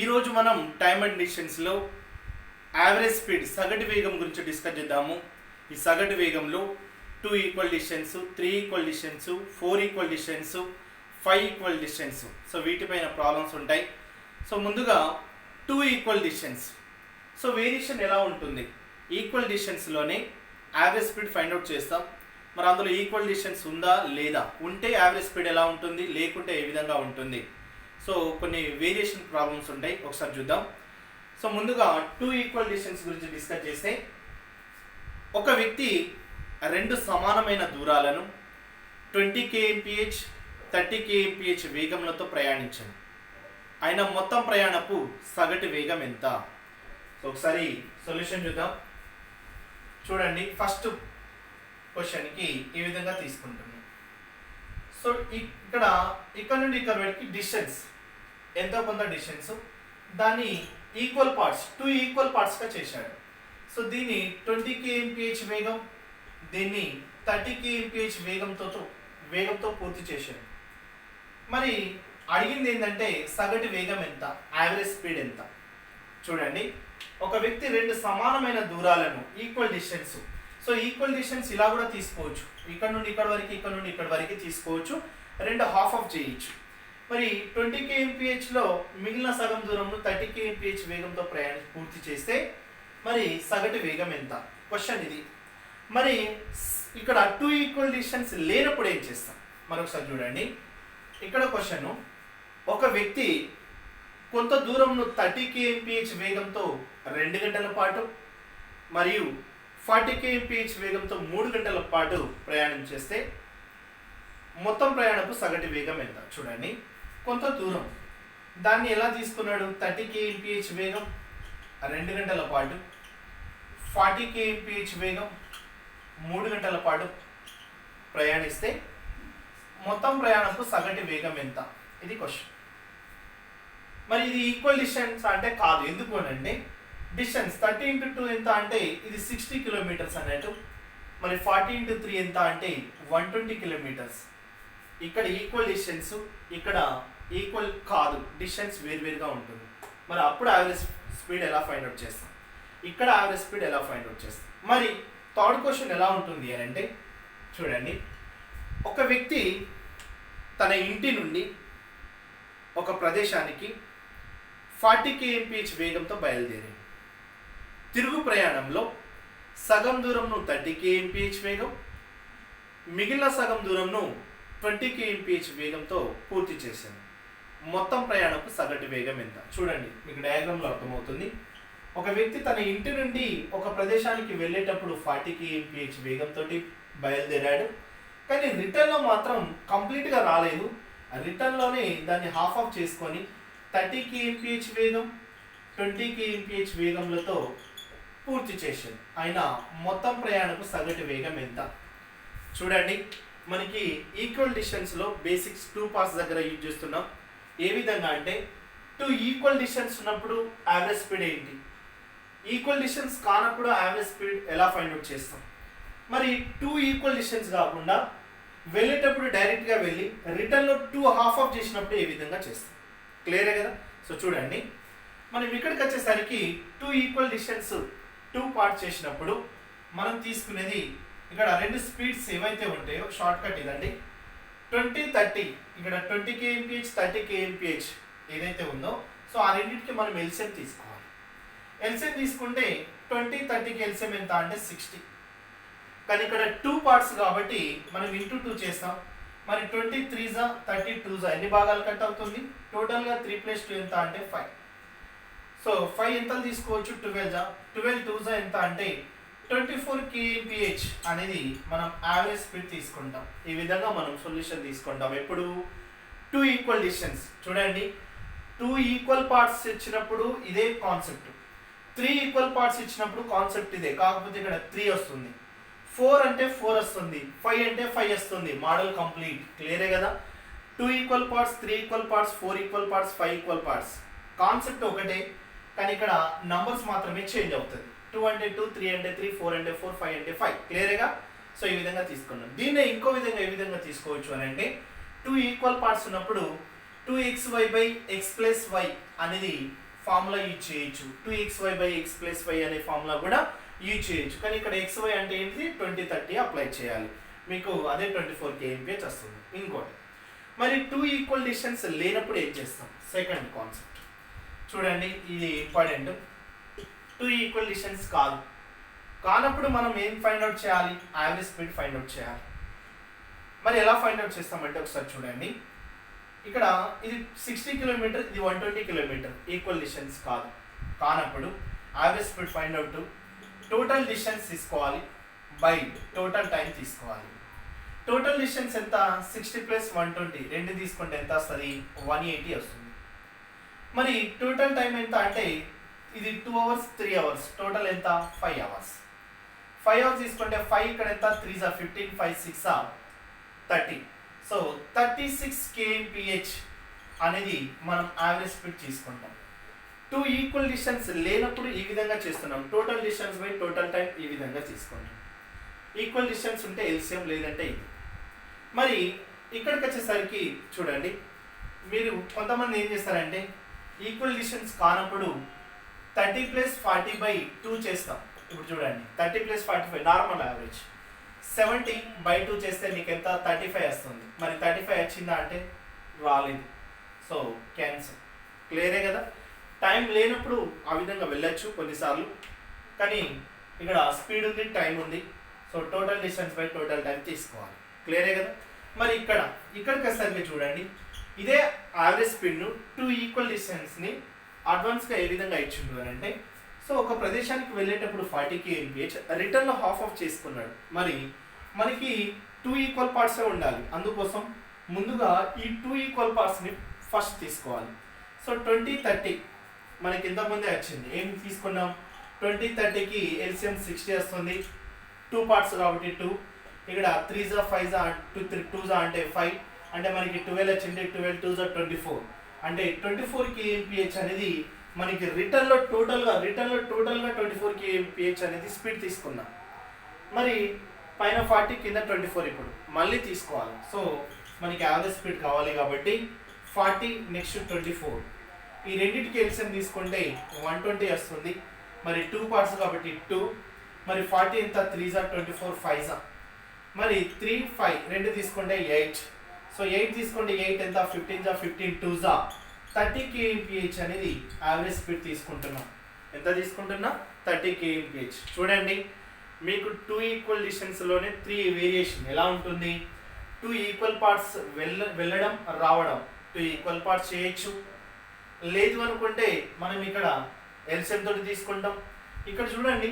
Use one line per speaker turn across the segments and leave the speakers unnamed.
ఈరోజు మనం time and డిస్టెన్స్లో యావరేజ్ స్పీడ్ సగటు వేగం గురించి డిస్కస్ చేద్దాము. ఈ సగటు వేగంలో 2 equal distance, 3 equal distance, 4 equal distance, 5 equal distance. So వీటిపైన ప్రాబ్లమ్స్ ఉంటాయి. సో ముందుగా 2 ఈక్వల్ డిస్టెన్స్. సో వేరియేషన్ ఎలా ఉంటుంది? ఈక్వల్ డిస్టెన్స్లోనే యావరేజ్ స్పీడ్ ఫైండ్ అవుట్ చేస్తాం. మరి అందులో ఈక్వల్ డిస్టెన్స్ ఉందా లేదా, ఉంటే యావరేజ్ స్పీడ్ ఎలా ఉంటుంది, లేకుంటే ఏ విధంగా ఉంటుంది. సో కొన్ని వేరియేషన్ ప్రాబ్లమ్స్ ఉంటాయి, ఒకసారి చూద్దాం. సో ముందుగా 2 ఈక్వల్ డిస్టెన్స్ గురించి డిస్కస్ చేస్తే, ఒక వ్యక్తి రెండు సమానమైన దూరాలను 20 kmph 30 kmph వేగములతో ప్రయాణించను. ఆయన మొత్తం ప్రయాణపు సగటు వేగం ఎంత? సో ఒకసారి సొల్యూషన్ చూద్దాం. చూడండి, ఫస్ట్ క్వశ్చన్కి ఈ విధంగా తీసుకుంటున్నాం. సో ఇక్కడ నుండి ఇక్కడ వరకు డిస్టెన్స్ ఎంతో కొంత డిస్టెన్స్, దాన్ని ఈక్వల్ పార్ట్స్ 2 ఈక్వల్ పార్ట్స్గా చేశాడు. సో దీన్ని 20 kmph వేగం, దీన్ని 30 kmph వేగంతో పూర్తి చేశాడు. మరి అడిగింది ఏంటంటే సగటు వేగం ఎంత, యావరేజ్ స్పీడ్ ఎంత. చూడండి, ఒక వ్యక్తి రెండు సమానమైన దూరాలను equal distance, so equal distance ఇలా కూడా తీసుకోవచ్చు, ఇక్కడ నుండి ఇక్కడ వరకు, ఇక్కడ నుండి ఇక్కడ వరకు తీసుకోవచ్చు, రెండు హాఫ్ ఆఫ్ చేయొచ్చు. మరి 20 kmph మిగిలిన సగం దూరంలో 30 kmph వేగంతో ప్రయాణం పూర్తి చేస్తే మరి సగటు వేగం ఎంత? క్వశ్చన్ ఇది. మరి ఇక్కడ 2 ఈక్వల్ డిస్టెన్స్ లేనప్పుడు ఏం చేస్తాం? మరొకసారి చూడండి, ఇక్కడ క్వశ్చన్, ఒక వ్యక్తి కొంత దూరంలో 30 kmph వేగంతో 2 గంటల పాటు మరియు 40 kmph వేగంతో 3 గంటల పాటు ప్రయాణం చేస్తే మొత్తం ప్రయాణపు సగటు వేగం ఎంత? చూడండి, కొంత దూరం, దాన్ని ఎలా తీసుకున్నాడు? 30 kmph వేగం 2 గంటల పాటు, 40 kmph వేగం 3 గంటల పాటు ప్రయాణిస్తే మొత్తం ప్రయాణపు సగటు వేగం ఎంత? ఇది క్వశ్చన్. మరి ఇది ఈక్వల్ డిస్టెన్స్ అంటే కాదు. ఎందుకు అంటే డిస్టెన్స్ 30 × 2 ఎంత అంటే ఇది 60 కిలోమీటర్స్ అన్నట్టు. మరి 40 × 3 ఎంత అంటే 120 కిలోమీటర్స్. ఇక్కడ ఈక్వల్ డిస్టెన్స్, ఇక్కడ ఈక్వల్ కాదు, డిస్టెన్స్ వేరువేరుగా ఉంటుంది. మరి అప్పుడు యావరేజ్ స్పీడ్ ఎలా ఫైండ్ అవుట్ చేస్తాం? ఇక్కడ యావరేజ్ స్పీడ్ ఎలా ఫైండ్ అవుట్ చేస్తాం? మరి థర్డ్ క్వశ్చన్ ఎలా ఉంటుంది అని అంటే, చూడండి, ఒక వ్యక్తి తన ఇంటి నుండి ఒక ప్రదేశానికి 40 kmph వేగంతో బయలుదేరాడు. తిరుగు ప్రయాణంలో సగం దూరంను 30 kmph వేగం, మిగిలిన సగం దూరంను 20 kmph వేగంతో పూర్తి చేశాను. మొత్తం ప్రయాణపు సగటు వేగం ఎంత? చూడండి, మీకు డయాగ్రామ్లో అర్థమవుతుంది. ఒక వ్యక్తి తన ఇంటి నుండి ఒక ప్రదేశానికి వెళ్ళేటప్పుడు 40 kmph వేగంతో బయలుదేరాడు, కానీ రిటర్న్లో మాత్రం కంప్లీట్గా రాలేదు. రిటర్న్లోనే దాన్ని హాఫ్ ఆఫ్ చేసుకొని 30 kmph వేగం 20 kmph వేగంలతో పూర్తి చేశాడు. అయినా మొత్తం ప్రయాణపు సగటు వేగం ఎంత? చూడండి, మనకి ఈక్వల్ డిస్టెన్స్లో బేసిక్స్ 2 పార్ట్స్ దగ్గర యూజ్ చేస్తున్నాం. ఏ విధంగా అంటే 2 ఈక్వల్ డిస్టెన్స్ ఉన్నప్పుడు యావరేజ్ స్పీడ్ ఏంటి, ఈక్వల్ డిస్టెన్స్ కానప్పుడు యావరేజ్ స్పీడ్ ఎలా ఫైండ్ అవుట్ చేస్తాం. మరి 2 ఈక్వల్ డిస్టెన్స్ కాకుండా వెళ్ళేటప్పుడు డైరెక్ట్గా వెళ్ళి రిటర్న్లో 2 హాఫ్ ఆఫ్ చేసినప్పుడు ఏ విధంగా చేస్తాం? క్లియరే కదా. సో చూడండి, మనం ఇక్కడికి వచ్చేసరికి 2 ఈక్వల్ డిస్టెన్స్ 2 పార్ట్స్ చేసినప్పుడు మనం తీసుకునేది, ఇక్కడ రెండు స్పీడ్స్ ఏవైతే ఉంటాయో షార్ట్ కట్ ఇదండి. 20 30, ఇక్కడ 20 kmph 30 kmph ఏదైతే ఉందో, సో ఆ రెండింటికి మనం ఎల్సిఎం తీసుకోవాలి. ఎల్సిఎం తీసుకుంటే 20 30కి ఎల్సిఎం ఎంత అంటే 60. కానీ ఇక్కడ 2 పార్ట్స్ కాబట్టి మనం ఇంటూ 2 చేస్తాం. మరి 20 3s 30 2s ఎన్ని భాగాలు కట్ అవుతుంది? టోటల్గా 3 + 2 ఎంత అంటే 5. సో 5 ఎంత తీసుకోవచ్చు? 12 2s ఎంత అంటే 24 kmph అనేది మనం యావరేజ్ స్పీడ్ తీసుకుంటాం. ఈ విధంగా మనం సొల్యూషన్ తీసుకుంటాం. ఎప్పుడు 2 ఈక్వల్ డిస్టెన్స్. చూడండి, 2 ఈక్వల్ పార్ట్స్ ఇచ్చినప్పుడు ఇదే కాన్సెప్ట్, 3 ఈక్వల్ పార్ట్స్ ఇచ్చినప్పుడు కాన్సెప్ట్ ఇదే, కాకపోతే ఇక్కడ 3 వస్తుంది, 4 అంటే 4 వస్తుంది, 5 అంటే 5 వస్తుంది. Model complete. క్లియరే కదా. 2 equal parts, 3 equal parts, 4 equal parts, 5 equal parts, concept ఒకటే, కానీ ఇక్కడ నంబర్స్ మాత్రమే చేంజ్ అవుతుంది. 2 అంటే 2, 3 అంటే 3, 4 అంటే 4, 5 అంటే 5. క్లియరేగా. సో ఈ విధంగా తీసుకున్నాం. దీన్నే ఇంకో విధంగా ఏ విధంగా తీసుకోవచ్చు అని అంటే, 2 ఈక్వల్ పార్ట్స్ ఉన్నప్పుడు 2xy/x+y అనేది ఫార్ములా యూజ్ చేయొచ్చు. 2xy/x+y అనే ఫార్ములా కూడా యూజ్ చేయొచ్చు. కానీ ఇక్కడ xy అంటే ఏంటి 20 30 అప్లై చేయాలి. మీకు అదే 24 kmph వస్తుంది. ఇంకోటి మరి 2 ఈక్వల్ డిస్టెన్స్ లేనప్పుడు ఏం చేస్తాం? సెకండ్ కాన్సెప్ట్ చూడండి, ఇది ఇంపార్టెంట్. 2 ఈక్వల్ డిస్టెన్స్ కానప్పుడు మనం ఏం ఫైండ్ అవుట్ చేయాలి? యావరేజ్ స్పీడ్ ఫైండ్ అవుట్ చేయాలి. మరి ఎలా ఫైండ్ అవుట్ చేస్తామంటే ఒకసారి చూడండి, ఇక్కడ ఇది 60 కిలోమీటర్, ఇది 120 కిలోమీటర్, ఈక్వల్ డిస్టెన్స్ కానప్పుడు average speed find out total distance తీసుకోవాలి బై టోటల్ టైం తీసుకోవాలి. టోటల్ డిస్టెన్స్ ఎంత? 60 + 120 రెండు తీసుకుంటే ఎంత వస్తుంది? 180 వస్తుంది. మరి టోటల్ టైం ఎంత అంటే ఇది 2 అవర్స్ 3 అవర్స్, టోటల్ ఎంత? 5 అవర్స్. 5 అవర్స్ తీసుకుంటే 5 ఇక్కడ ఎంత? 3 = 15, 5 = 6 30. సో 36 kmph అనేది మనం యావరేజ్ స్పీడ్ తీసుకుంటాం. 2 ఈక్వల్ డిస్టెన్స్ లేనప్పుడు ఈ విధంగా చేస్తున్నాం. Total distance by total time ఈ విధంగా తీసుకుంటాం. ఈక్వల్ డిస్టెన్స్ ఉంటే ఎల్సిఎం, లేదంటే ఇది. మరి ఇక్కడికి వచ్చేసరికి చూడండి, మీరు కొంతమంది ఏం చేస్తారంటే ఈక్వల్ డిస్టెన్స్ కానప్పుడు 30 + 40/2 చేస్తాం. ఇప్పుడు చూడండి 30 + 45 నార్మల్ యావరేజ్. 70/2 చేస్తే మీకు ఎంత? 35 వస్తుంది. మరి 35 వచ్చిందా అంటే రాలేదు. So cancel. క్లియరే కదా? టైం లేనప్పుడు ఆ విధంగా వెళ్ళొచ్చు కొన్నిసార్లు, కానీ ఇక్కడ స్పీడ్ ఉంది, టైం ఉంది. So total distance by total time తీసుకోవాలి. క్లియరే కదా? మరి ఇక్కడికి వస్తే చూడండి, ఇదే యావరేజ్ స్పీడ్ను 2 ఈక్వల్ డిస్టెన్స్ని అడ్వాన్స్గా ఏ విధంగా ఇచ్చిండు అని అంటే, సో ఒక ప్రదేశానికి వెళ్ళేటప్పుడు 40 kmph, రిటర్న్లో హాఫ్ ఆఫ్ చేసుకున్నాడు. మరి మనకి 2 ఈక్వల్ పార్ట్సే ఉండాలి. అందుకోసం ముందుగా ఈ 2 ఈక్వల్ పార్ట్స్ని ఫస్ట్ తీసుకోవాలి. సో 20 30 మనకి ఇంతకుముందే వచ్చింది. ఏం తీసుకున్నాం? 20 30కి ఎల్సిఎం 60 వస్తుంది. 2 పార్ట్స్ కాబట్టి 2, ఇక్కడ 3 * 5 2 అంటే 5, అంటే మనకి 12 వచ్చింది. 12 2 = 24, అంటే 24 kmph అనేది మనకి రిటర్న్లో టోటల్గా 24 kmph అనేది స్పీడ్ తీసుకున్నాం. మరి పైన 40 కింద 24 ఇప్పుడు మళ్ళీ తీసుకోవాలి. సో మనకి యావరేజ్ స్పీడ్ కావాలి కాబట్టి 40 నెక్స్ట్ 24, ఈ రెండింటికి ఎల్సిఎం తీసుకుంటే 120 వస్తుంది. మరి 2 పార్ట్స్ కాబట్టి 2, మరి 40 ఎంత? 3 * 24 5, మరి 3 5 రెండు తీసుకుంటే 8. సో 8 తీసుకుంటే 8 ఎంత? 15 * 15 2 30 kmph అనేది యావరేజ్ స్పీడ్ తీసుకుంటున్నాం. ఎంత తీసుకుంటున్నా? 30 kmph. చూడండి, మీకు 2 ఈక్వల్ డిస్టెన్స్లోనే 3 వేరియేషన్ ఎలా ఉంటుంది? 2 ఈక్వల్ పార్ట్స్ వెళ్ళడం రావడం, 2 ఈక్వల్ పార్ట్స్ చేయొచ్చు. లేదు అనుకుంటే మనం ఇక్కడ ఎల్సిఎం తోటి తీసుకుంటాం. ఇక్కడ చూడండి,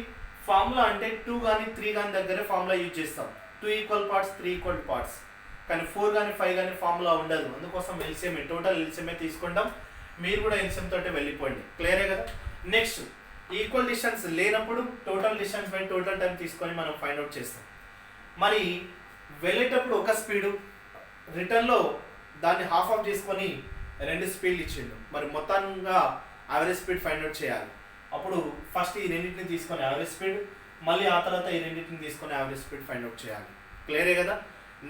ఫార్ములా అంటే 2 కానీ 3 కానీ దగ్గరే ఫార్ములా యూజ్ చేస్తాం. 2 ఈక్వల్ పార్ట్స్ 3 ఈక్వల్ పార్ట్స్, కానీ 4 కానీ 5 కానీ ఫార్ములా ఉండదు. అందుకోసం ఎల్సిఎంఏ, టోటల్ ఎల్సిఎంఏ తీసుకుంటాం. మీరు కూడా ఎల్సిఎం తోటి వెళ్ళిపోండి. క్లియరే కదా? నెక్స్ట్ ఈక్వల్ డిస్టెన్స్ లేనప్పుడు total distance by total time తీసుకొని మనం ఫైండ్ అవుట్ చేస్తాం. మరి వెళ్ళేటప్పుడు ఒక స్పీడు, రిటర్న్లో దాన్ని హాఫ్ ఆఫ్ చేసుకొని 2 స్పీడ్లు ఇచ్చిండు. మరి మొత్తంగా యావరేజ్ స్పీడ్ ఫైండ్ అవుట్ చేయాలి. అప్పుడు ఫస్ట్ ఈ రెండింటిని తీసుకొని యావరేజ్ స్పీడ్, మళ్ళీ ఆ తర్వాత ఈ రెండింటిని తీసుకొని యావరేజ్ స్పీడ్ ఫైండ్ అవుట్ చేయాలి. క్లియరే కదా?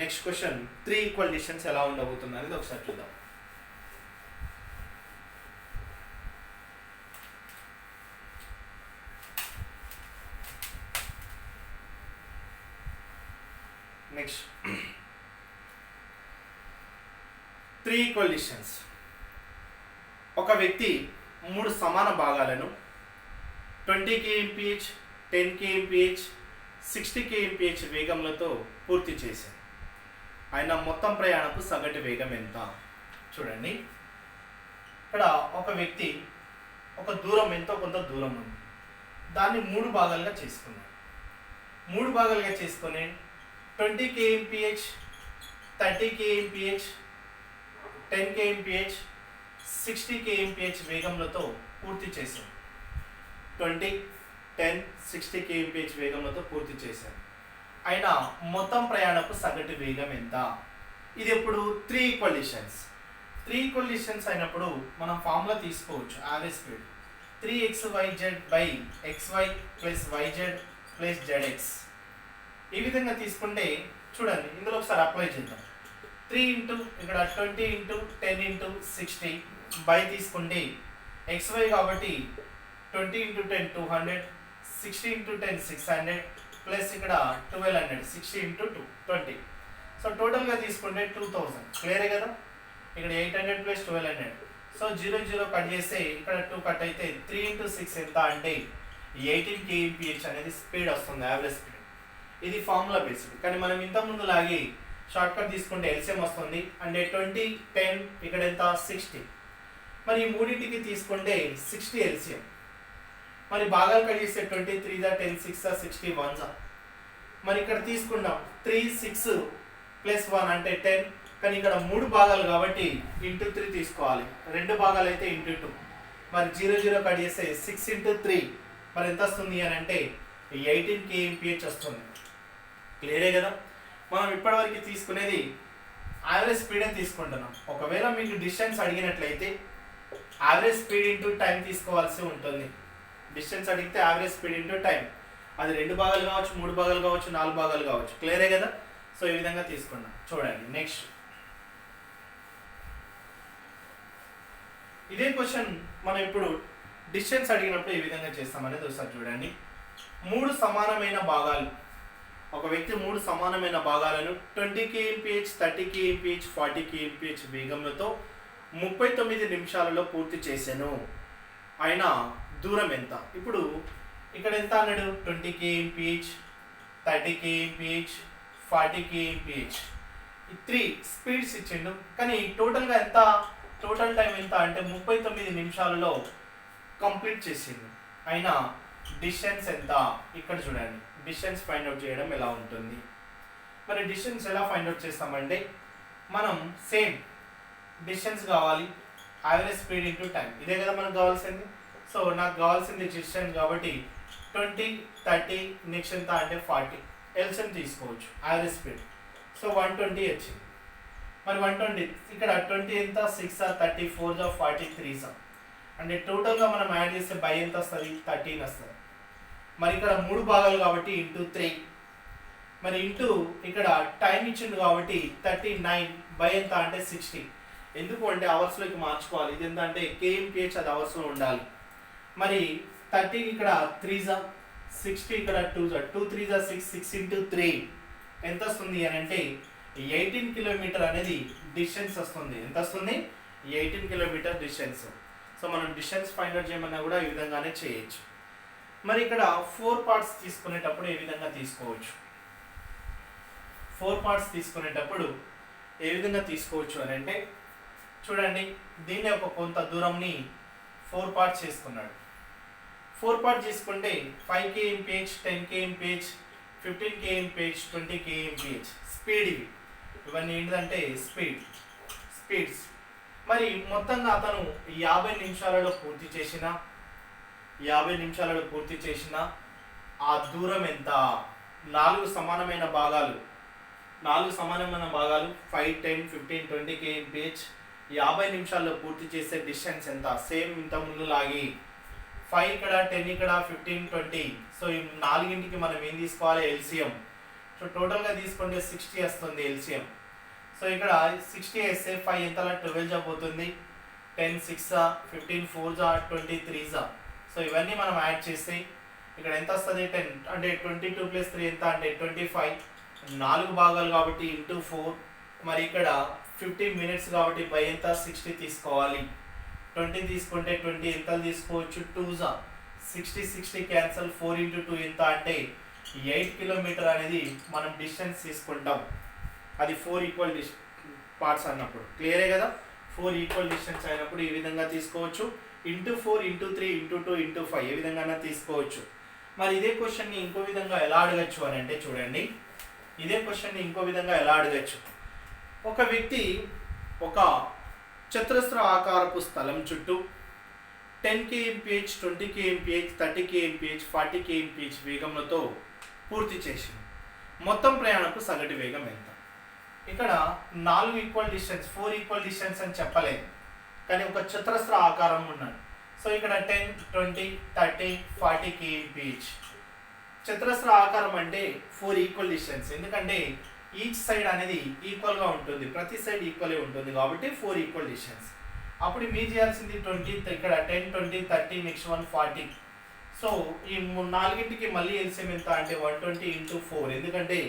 నెక్స్ట్ క్వశ్చన్ 3 ఈక్వల్ డిస్టెన్స్ ఎలా ఉండబోతుంది అనేది ఒకసారి చూద్దాం. Next 3 equal distance. ఒక వ్యక్తి 3 సమాన భాగాలను 20 kmph, 10 kmph, 60 kmph వేగంలతో పూర్తి చేశారు. ఆయన మొత్తం ప్రయాణపు సగటు వేగం ఎంత? చూడండి, ఇక్కడ ఒక వ్యక్తి ఒక దూరం ఎంతో కొంత దూరం ఉంది, దాన్ని 3 భాగాలుగా చేసుకున్నాడు. 3 భాగాలుగా చేసుకొని 20 kmph, 30 kmph, 10 kmph, 60 kmph వేగంలతో పూర్తి చేశారు. 20, 10, 60 kmph వేగంలతో పూర్తి చేశారు. అయినా మొత్తం ప్రయాణపు సగటు వేగం ఎంత? ఇది ఎప్పుడు 3 ఈక్వల్ డిస్టెన్స్. 3 ఈక్వల్ డిస్టెన్స్ అయినప్పుడు మనం ఫార్ములా తీసుకోవచ్చు. Average speed 3xyz/xy + yz + zx. ఈ విధంగా తీసుకుంటే చూడండి, ఇందులో ఒకసారి అప్లై చేద్దాం. 3 ఇంటూ ఇక్కడ 20 ఇంటూ 10 ఇంటూ 60 బై తీసుకుంటే xy కాబట్టి 20 ఇంటూ 10 200, 60 ఇంటూ 10 600 ప్లస్ ఇక్కడ 1200, 60 ఇంటూ 2 20. సో టోటల్గా తీసుకుంటే 2000. క్లియరే కదా? ఇక్కడ 800 ప్లస్ 1200. సో 0 కట్ చేస్తే ఇక్కడ 2 కట్ అయితే 3 ఇంటూ 6 ఎంత అంటే 18 kmph అనేది స్పీడ్ వస్తుంది, యావరేజ్ స్పీడ్. ఇది ఫార్ములా బేస్డ్. కానీ మనం ఇంతకుముందు లాగి షార్ట్ కట్ తీసుకుంటే ఎల్సిఎం వస్తుంది అంటే 20 10 ఇక్కడ ఎంత 60. మరి ఈ మూడింటికి తీసుకుంటే 60 ఎల్సిఎం. మరి భాగాలు కట్ చేస్తే 23 10 6 60 1. మరి ఇక్కడ తీసుకున్నాం 3 6 ప్లస్ 1 అంటే 10. కానీ ఇక్కడ 3 భాగాలు కాబట్టి ఇంటూ 3 తీసుకోవాలి. 2 భాగాలు అయితే ఇంటూ 2. మరి 0 కట్ చేస్తే 6 ఇంటూ 3 మరి ఎంత వస్తుంది అని అంటే 18 kmph వస్తుంది. క్లియరే కదా? మనం ఇప్పటివరకు తీసుకునేది యావరేజ్ స్పీడే తీసుకుంటున్నాం. ఒకవేళ మీకు డిస్టెన్స్ అడిగినట్లయితే యావరేజ్ స్పీడ్ ఇంటూ టైం తీసుకోవాల్సి ఉంటుంది. డిస్టెన్స్ అడిగితే యావరేజ్ స్పీడ్ ఇంటూ టైం, అది 2 భాగాలు కావచ్చు, 3 భాగాలు కావచ్చు, 4 భాగాలు కావచ్చు. క్లియరే కదా? సో ఈ విధంగా తీసుకున్నాం. చూడండి నెక్స్ట్ ఇదే క్వశ్చన్ మనం ఇప్పుడు డిస్టెన్స్ అడిగినప్పుడు ఏ విధంగా చేస్తామనేది ఒకసారి చూడండి. 3 సమానమైన భాగాలు, ఒక వ్యక్తి 3 సమానమైన భాగాలను 20 kmph 30 kmph 40 kmph వేగంతో 39 నిమిషాలలో పూర్తి చేశాను. ఆయన దూరం ఎంత? ఇప్పుడు ఇక్కడ ఎంత అన్నాడు? 20 kmph 30 kmph 40 kmph 3 స్పీడ్స్ ఇచ్చిండు. కానీ టోటల్గా ఎంత, టోటల్ టైం ఎంత అంటే 39 నిమిషాలలో కంప్లీట్ చేసిండు. అయినా డిస్టెన్స్ ఎంత? ఇక్కడ చూడండి, డిస్టెన్స్ ఫైండ్ అవుట్ చేయడం ఎలా ఉంటుంది. మరి డిస్టెన్స్ ఎలా ఫైండ్ అవుట్ చేస్తామంటే మనం సేమ్ డిస్టెన్స్ కావాలి, యావరేజ్ స్పీడ్ ఇంటూ టైం, ఇదే కదా మనకు కావాల్సింది. సో నాకు కావాల్సింది డిస్టెన్స్ కాబట్టి 20 30 నెక్స్ట్ ఎంత అంటే 40 ఎల్సిఎం తీసుకోవచ్చు, యావరేజ్ స్పీడ్. సో 120 వచ్చింది. మరి 120 ఇక్కడ 20 ఎంత 6 30 4 40 3 అంటే టోటల్గా మనం యాడ్ చేస్తే బై ఎంత వస్తుంది? 13 వస్తుంది. మరి ఇక్కడ 3 భాగాలు కాబట్టి ఇంటూ 3, మరి ఇంటూ ఇక్కడ టైం ఇచ్చిండు కాబట్టి 39 బై ఎంత అంటే 60. ఎందుకు అంటే అవర్స్లోకి మార్చుకోవాలి. ఇది ఎంత అంటే kmph, అది అవర్స్లో ఉండాలి. మరి 13 ఇక్కడ 3 60 ఇక్కడ 2 2 3 6 6 ఇంటూ 3 ఎంత వస్తుంది అని అంటే 18 కిలోమీటర్ అనేది డిస్టెన్స్ వస్తుంది. ఎంత వస్తుంది? 18 కిలోమీటర్ డిస్టెన్స్. సో మనం డిస్టెన్స్ ఫైండ్ అవుట్ చేయమన్నా కూడా ఈ విధంగానే చేయొచ్చు. మరి ఇక్కడ 4 పార్ట్స్ తీసుకునేటప్పుడు ఏ విధంగా తీసుకోవచ్చు? 4 పార్ట్స్ తీసుకునేటప్పుడు ఏ విధంగా తీసుకోవచ్చు అని అంటే చూడండి, దీన్ని ఒక కొంత దూరంని 4 పార్ట్స్ చేసుకున్నాడు. 4 పార్ట్స్ తీసుకుంటే 5 kmph 10 kmph 15 kmph 20 kmph speed. ఇవన్నీ ఏంటంటే స్పీడ్స్. మరి మొత్తంగా అతను 50 నిమిషాలలో పూర్తి చేసిన ఆ దూరం ఎంత? 4 సమానమైన భాగాలు 5 10 15 20 kmph 50 నిమిషాల్లో పూర్తి చేసే డిస్టెన్స్ ఎంత? సేమ్ ఇంత ముందు లాగి 5 ఇక్కడ 10 ఇక్కడ 15 20. సో ఈ 4గింటికి మనం ఏం తీసుకోవాలి? ఎల్సిఎం. సో టోటల్గా తీసుకుంటే 60 వస్తుంది ఎల్సిఎం. సో ఇక్కడ 60 వేస్తే 5 ఎంతలా 12 పోతుంది, 10 6 15 4 23. సో ఇవన్నీ మనం యాడ్ చేస్తే ఇక్కడ ఎంత వస్తుంది? 10 అంటే 22 ప్లస్ 3 ఎంత అంటే 25. 4 భాగాలు కాబట్టి ఇంటూ 4. మరి ఇక్కడ 15 మినిట్స్ కాబట్టి బై ఎంత 60 తీసుకోవాలి. 20 తీసుకుంటే 20 ఎంత తీసుకోవచ్చు? 2 60 క్యాన్సల్. 4 ఇంటూ 2 ఎంత అంటే 8 కిలోమీటర్ అనేది మనం డిస్టెన్స్ తీసుకుంటాం. అది 4 ఈక్వల్ పార్ట్స్ అన్నప్పుడు. క్లియరే కదా? 4 ఈక్వల్ డిస్టెన్స్ అయినప్పుడు ఈ విధంగా తీసుకోవచ్చు. ఇంటూ 4 ఇంటూ 3 ఇంటూ 2 ఇంటూ 5 ఏ విధంగా తీసుకోవచ్చు. మరి ఇదే క్వశ్చన్ని ఇంకో విధంగా ఎలా అడగచ్చు అని అంటే చూడండి, ఒక వ్యక్తి ఒక చతురస్ర ఆకారపు స్థలం చుట్టూ 10 kmph 20 kmph 30 kmph 40 kmph వేగంతో పూర్తి చేసింది. మొత్తం ప్రయాణపు సగటు వేగం ఎంత? ఇక్కడ 4 ఈక్వల్ డిస్టెన్స్ 4 ఈక్వల్ డిస్టెన్స్ అని చెప్పలేదు, కానీ ఒక చతురస్ర ఆకారం ఉన్నాడు. సో ఇక్కడ 10 20 30 40 kmph చతురస్ర ఆకారం అంటే 4 ఈక్వల్ డిస్టెన్స్. ఎందుకంటే ఈచ్ సైడ్ అనేది ఈక్వల్గా ఉంటుంది, ప్రతి సైడ్ ఈక్వల్ ఉంటుంది కాబట్టి 4 ఈక్వల్ డిస్టెన్స్. అప్పుడు మీరు చేయాల్సింది 20, ఇక్కడ 10, 20, 30, నెక్స్ట్ 1 40. సో ఈ నాలుగింటికి మళ్ళీ ఎల్సిఎం ఎంత అంటే 120 ఇంటూ 4, ఎందుకంటే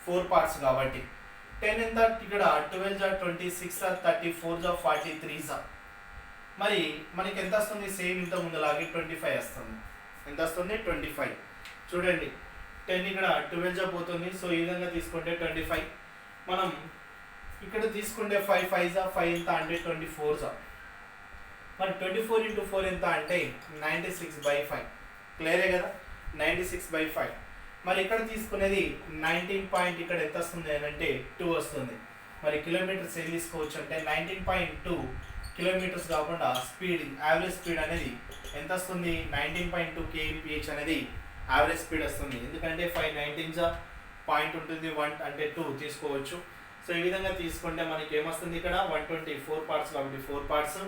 4 పార్ట్స్ కాబట్టి. 10 ఎంత ఇక్కడ 12 జా 26 జా 34 జా 43 జా. మరి మనకి ఎంత వస్తుంది? సేమ్ ఇంత ముందులాగే 25 వస్తుంది. ఎంత వస్తుంది? 25. చూడండి 10 ఇక్కడ 12 జా పోతుంది, సో ఈ విధంగా తీసుకుంటే 25. మనం ఇక్కడ తీసుకుంటే 5 5 జా 5 ఎంత అంటే 24 జా. మరి 24 ఇంటూ 4 ఎంత అంటే 96/5. క్లియరే కదా? 96/5. మరి ఇక్కడ తీసుకునేది 19 పాయింట్, ఇక్కడ ఎంత వస్తుంది అని అంటే 2 వస్తుంది. మరి కిలోమీటర్స్ ఏం తీసుకోవచ్చు అంటే 19.2 కిలోమీటర్స్ కాకుండా స్పీడ్, యావరేజ్ స్పీడ్ అనేది ఎంత వస్తుంది? 19.2 kmph అనేది యావరేజ్ స్పీడ్ వస్తుంది. ఎందుకంటే 5 19 పాయింట్ ఉంటుంది, 1 అంటే 2 తీసుకోవచ్చు. సో ఈ విధంగా తీసుకుంటే మనకి ఏమొస్తుంది? ఇక్కడ 124 పార్ట్స్ కాబట్టి 4 పార్ట్స్.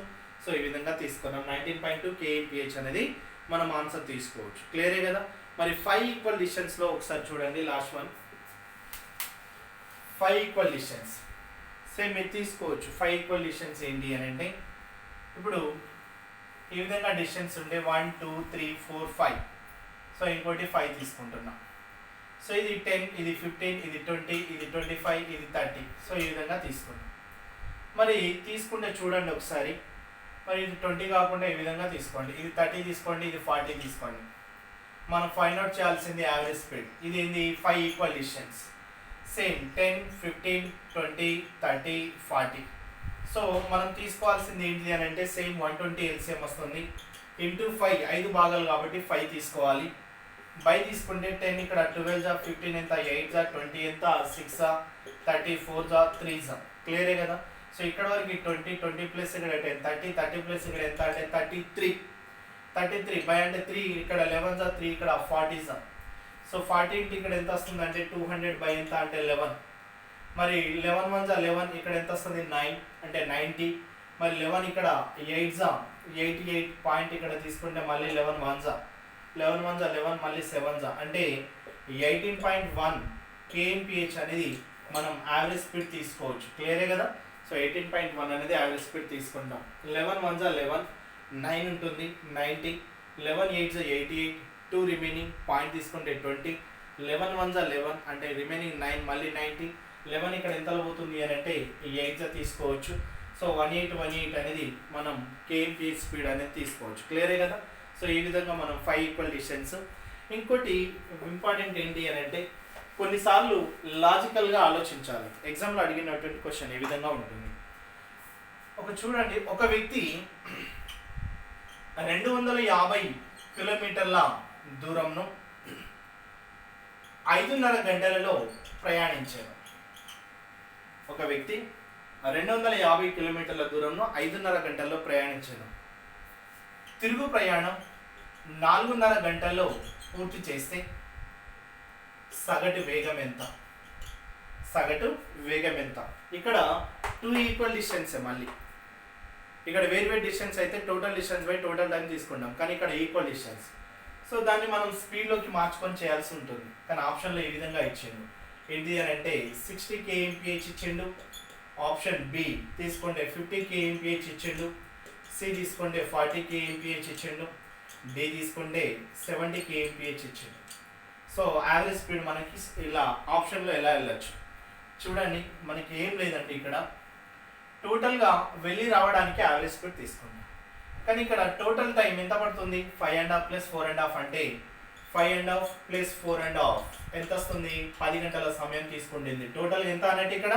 సో ఈ విధంగా తీసుకున్నాం 19.2 kmph అనేది మనం ఆన్సర్ తీసుకోవచ్చు. క్లియరే కదా? మరి 5 ఈక్వల్ డిస్టెన్స్లో ఒకసారి చూడండి, last one 5 equal distance same మీరు తీసుకోవచ్చు. 5 ఈక్వల్ డిస్టెన్స్ ఏంటి అని అంటే ఇప్పుడు ఈ విధంగా డిస్టెన్స్ ఉంటే 1 2 3 4 5. సో ఇంకోటి 5 తీసుకుంటున్నాం. సో ఇది 10, ఇది 15, ఇది 20, ఇది 25, ఇది 30. సో ఈ విధంగా తీసుకున్నాం. మరి తీసుకుంటే చూడండి ఒకసారి, మరి ఇది 20 కాకుండా ఈ విధంగా తీసుకోండి, ఇది 30 తీసుకోండి, ఇది 40 తీసుకోండి. మనం ఫైండ్ అవుట్ చేయాల్సింది యావరేజ్ స్పీడ్. ఇది ఏంది? 5 ఈక్వల్ డిస్టెన్స్. సేమ్ 10 15 20 30 40. సో మనం తీసుకోవాల్సింది ఏంటి అని అంటే సేమ్ 120 ఎల్సిఎం వస్తుంది ఇంటూ 5, 5 భాగాలు కాబట్టి 5 తీసుకోవాలి. బై తీసుకుంటే 10 ఇక్కడ 12 జా 15 ఎంత 8 జా 20 ఎంత 6 జా 34 జా 3 జా. క్లియరే కదా? సో ఇక్కడ వరకు 20 20 ప్లస్ ఇక్కడ 10 30 30 ప్లస్ ఇక్కడ ఎంత అంటే 33 బై అంటే 3 ఇక్కడ 11 జా 3 ఇక్కడ 40 జా. సో 40 ఇంటి ఇక్కడ ఎంత వస్తుంది అంటే 200 బై ఎంత అంటే 11. మరి 11 1 జా 11, ఇక్కడ ఎంత వస్తుంది 9 అంటే 90. మరి 11 ఇక్కడ 8 జా 88 పాయింట్, ఇక్కడ తీసుకుంటే మళ్ళీ 11 1 జా 11 1 జా 11, మళ్ళీ 7 జా అంటే 18.1 kmph అనేది మనం యావరేజ్ స్పీడ్ తీసుకోవచ్చు. క్లియరే కదా? సో 18.1 అనేది యావరేజ్ స్పీడ్ తీసుకుంటాం. 11 1 జా 11, 9 ఉంటుంది 90, 11 8 జా 88, 2 రిమైనింగ్ పాయింట్ తీసుకుంటే 20, 11 1 జా 11 అంటే రిమైనింగ్ 9 మళ్ళీ 90, 11 ఇక్కడ ఎంత పోతుంది అని అంటే 8 జా తీసుకోవచ్చు. సో 1818 అనేది మనం kmph స్పీడ్ అనేది తీసుకోవచ్చు. క్లియరే కదా? సో ఈ విధంగా మనం 5 ఈక్వల్ డిస్టెన్స్. ఇంకోటి ఇంపార్టెంట్ ఏంటి అని అంటే కొన్నిసార్లు లాజికల్గా ఆలోచించాలి. ఎగ్జామ్లో అడిగినటువంటి క్వశ్చన్ ఏ విధంగా ఉంటుంది? చూడండి, ఒక వ్యక్తి 250 కిలోమీటర్ల దూరంను 5:30 గంటలలో ప్రయాణించారు. ఒక వ్యక్తి 250 కిలోమీటర్ల దూరంలో 5:30 గంటల్లో ప్రయాణించాను. తిరుగు ప్రయాణం 4:30 గంటల్లో పూర్తి చేస్తే సగటు వేగం ఎంత? సగటు వేగం ఎంత? ఇక్కడ 2 ఈక్వల్ డిస్టెన్స్. మళ్ళీ ఇక్కడ వేరు డిస్టెన్స్ అయితే total distance by total time తీసుకుంటాం, కానీ ఇక్కడ ఈక్వల్ డిస్టెన్స్. సో దాన్ని మనం స్పీడ్లోకి మార్చుకొని చేయాల్సి ఉంటుంది. కానీ ఆప్షన్లో ఈ విధంగా ఇచ్చిండు. ఏంటి అని అంటే 60 kmph ఇచ్చిండు. ఆప్షన్ బి తీసుకోండి 50 kmph ఇచ్చిండు. సి తీసుకోండి 40 kmph ఇచ్చిండు. డి తీసుకోండి 70 kmph ఇచ్చిండు. సో యావరేజ్ స్పీడ్ మనకి ఇలా ఆప్షన్లో ఎలా వెళ్ళచ్చు చూడండి. మనకి ఏం లేదంటే ఇక్కడ టోటల్గా వెళ్ళి రావడానికి యావరేజ్ స్పీడ్ తీసుకుందాం. కానీ ఇక్కడ టోటల్ టైం ఎంత పడుతుంది? 5.5 + 4.5 అంటే 5.5 + 4.5 ఎంత వస్తుంది? 10 గంటల సమయం తీసుకుంటుంది. టోటల్ ఎంత అన్నట్టు ఇక్కడ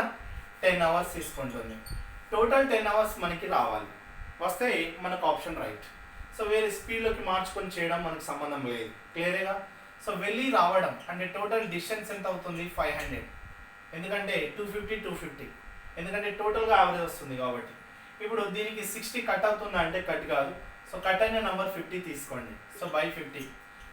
10 అవర్స్ తీసుకుంటుంది. టోటల్ 10 అవర్స్ మనకి రావాలి. వస్తే మనకు ఆప్షన్ రైట్. సో వేరే స్పీడ్లోకి మార్చుకొని చేయడం మనకు సంబంధం లేదు. క్లియరేగా? సో వెళ్ళి రావడం అంటే టోటల్ డిస్టెన్స్ ఎంత అవుతుంది? 500. ఎందుకంటే 250 ఎందుకంటే టోటల్గా యావరేజ్ వస్తుంది కాబట్టి. ఇప్పుడు దీనికి 60 కట్ అవుతుందా అంటే కట్ కాదు. సో కట్ అయిన నెంబర్ 50 తీసుకోండి. So by 50.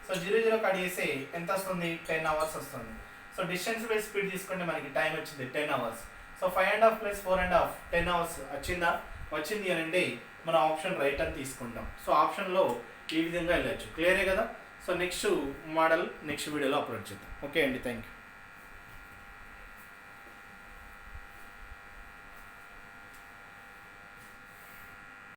సో 0 కట్ చేస్తే ఎంత వస్తుంది? 10 అవర్స్ వస్తుంది. సో డిస్టెన్స్ బై స్పీడ్ తీసుకుంటే మనకి టైం వచ్చింది 10 అవర్స్. సో 5.5 + 4.5 10 అవర్స్ వచ్చిందా? వచ్చింది అని అంటే మన ఆప్షన్ రైట్ అని తీసుకుంటాం. సో ఆప్షన్లో ఈ విధంగా వెళ్ళచ్చు. క్లియరే కదా? సో నెక్స్ట్ మోడల్ నెక్స్ట్ వీడియోలో అప్లోడ్ చేద్దాం. ఓకే అండి, థ్యాంక్ యూ.